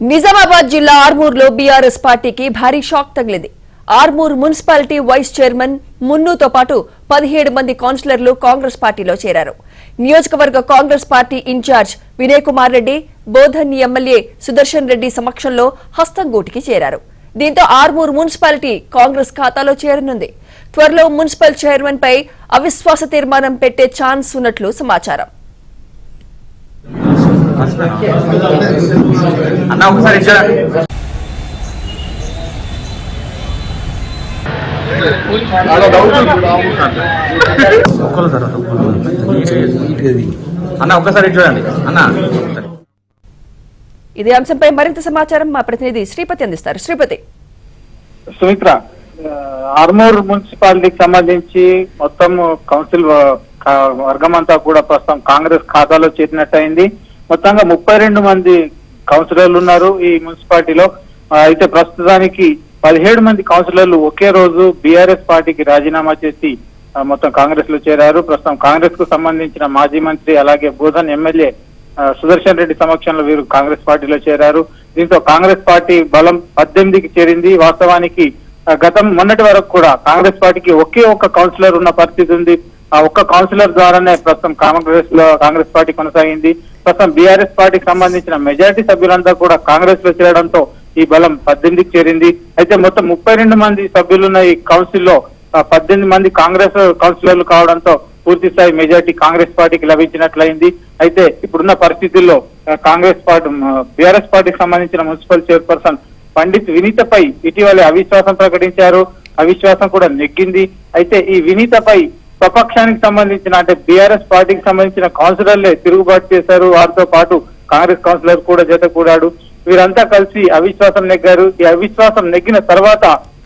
నిజామాబాద్ జిల్లా ఆర్మూర్లో బీఆర్ఎస్ పార్టీకి భారీ షాక్ తగిలింది. ఆర్మూర్ మున్సిపాలిటీ వైస్ చైర్మన్ మున్నుతో పాటు 17 మంది కౌన్సిలర్లు కాంగ్రెస్ పార్టీలో చేరారు. నియోజకవర్గ Congress party in charge Vinay Kumar Reddy, Bodhan MLA Sudarshan Reddy సమక్షంలో హస్తంగూటికి చేరారు. దీంతో ఆర్మూర్ మున్సిపాలిటీ కాంగ్రెస్ ఖాతాలో చేరనుంది. త్వరలో మున్సిపల్ చైర్మన్ పై అవిశ్వాస తీర్మానం పెట్టే ఛాన్స్ ఉన్నట్లు సమాచారం. అన్న ఒకసారి చూడండి అన్న. ఇదే అంశంపై మరింత సమాచారం మా ప్రతినిధి శ్రీపతి అందిస్తారు. శ్రీపతి. సుమిత్ర, ఆర్మూర్ మున్సిపాలిటీకి సంబంధించి మొత్తం కౌన్సిల్ వర్గం అంతా కూడా ప్రస్తుతం కాంగ్రెస్ ఖాతాలో చేరినట్టయింది. మొత్తంగా 32 మంది కౌన్సిలర్లు ఉన్నారు ఈ మున్సిపాలిటీలో. అయితే ప్రస్తుతానికి 17 మంది కౌన్సిలర్లు ఒకే రోజు బీఆర్ఎస్ పార్టీకి రాజీనామా చేసి మొత్తం కాంగ్రెస్ లో చేరారు. ప్రస్తుతం కాంగ్రెస్ కు సంబంధించిన మాజీ మంత్రి అలాగే బోధన్ ఎమ్మెల్యే సుదర్శన్ రెడ్డి సమక్షంలో వీరు కాంగ్రెస్ పార్టీలో చేరారు. దీంతో కాంగ్రెస్ పార్టీ బలం 18కి చేరింది. వాస్తవానికి మొన్నటి వరకు కూడా కాంగ్రెస్ పార్టీకి ఒకే ఒక్క కౌన్సిలర్ ఉన్న పరిస్థితి ఉంది. ఆ ఒక్క కౌన్సిలర్ ద్వారానే ప్రస్తుతం కాంగ్రెస్ పార్టీ కొనసాగింది. ప్రస్తుతం బీఆర్ఎస్ పార్టీకి సంబంధించిన మెజారిటీ సభ్యులంతా కూడా కాంగ్రెస్ లో చేరడంతో ఈ బలం 18కి చేరింది. అయితే మొత్తం 32 మంది సభ్యులున్న ఈ కౌన్సిల్లో 18 మంది కాంగ్రెస్ కౌన్సిలర్లు కావడంతో పూర్తి స్థాయి మెజారిటీ కాంగ్రెస్ పార్టీకి లభించినట్లయింది. అయితే ఇప్పుడున్న పరిస్థితుల్లో బీఆర్ఎస్ పార్టీకి సంబంధించిన మున్సిపల్ చైర్పర్సన్ పండిత్ వినీతపై ఇటీవలే అవిశ్వాసం ప్రకటించారు. అవిశ్వాసం కూడా నెగ్గింది. అయితే ఈ వినీతపై స్వపక్షానికి సంబంధించిన అంటే బీఆర్ఎస్ పార్టీకి సంబంధించిన కౌన్సిలర్లే తిరుగుబాటు చేశారు. వారితో పాటు కాంగ్రెస్ కౌన్సిలర్ కూడా జతకూడాడు. వీరంతా కలిసి అవిశ్వాసం నెగ్గారు. ఈ అవిశ్వాసం నెగ్గిన తర్వాత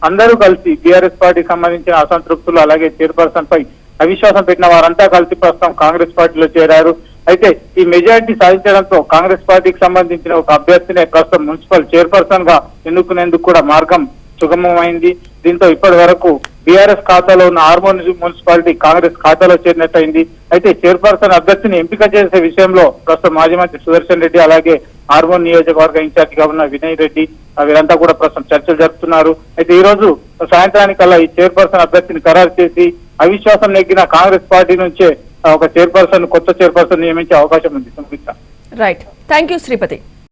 అందరూ కలిసి బీఆర్ఎస్ పార్టీకి సంబంధించిన అసంతృప్తులు అలాగే చైర్పర్సన్ పై అవిశ్వాసం పెట్టిన వారంతా కలిసి ప్రస్తుతం కాంగ్రెస్ పార్టీలో చేరారు. అయితే ఈ మెజారిటీ సాధించడంతో కాంగ్రెస్ పార్టీకి సంబంధించిన ఒక అభ్యర్థిని ప్రస్తుతం మున్సిపల్ చైర్పర్సన్ గా ఎన్నుకునేందుకు కూడా మార్గం సుగమమైంది. దీంతో ఇప్పటి వరకు బీఆర్ఎస్ ఖాతాలో ఉన్న ఆర్మూర్ మున్సిపాలిటీ కాంగ్రెస్ ఖాతాలో చేరినట్టయింది. అయితే చైర్పర్సన్ అభ్యర్థిని ఎంపిక చేసే విషయంలో ప్రస్తుతం మాజీ మంత్రి సుదర్శన్ రెడ్డి అలాగే ఆర్మూర్ నియోజకవర్గ ఇన్ఛార్జిగా ఉన్న వినయ్ రెడ్డి వీరంతా కూడా ప్రస్తుతం చర్చలు జరుపుతున్నారు. అయితే ఈ రోజు సాయంత్రానికల్లా ఈ చైర్పర్సన్ అభ్యర్థిని ఖరారు చేసి అవిశ్వాసం నెగ్గిన కాంగ్రెస్ పార్టీ నుంచే ఒక కొత్త చైర్పర్సన్ నియమించే అవకాశం ఉంది. Right, thank you Sripati.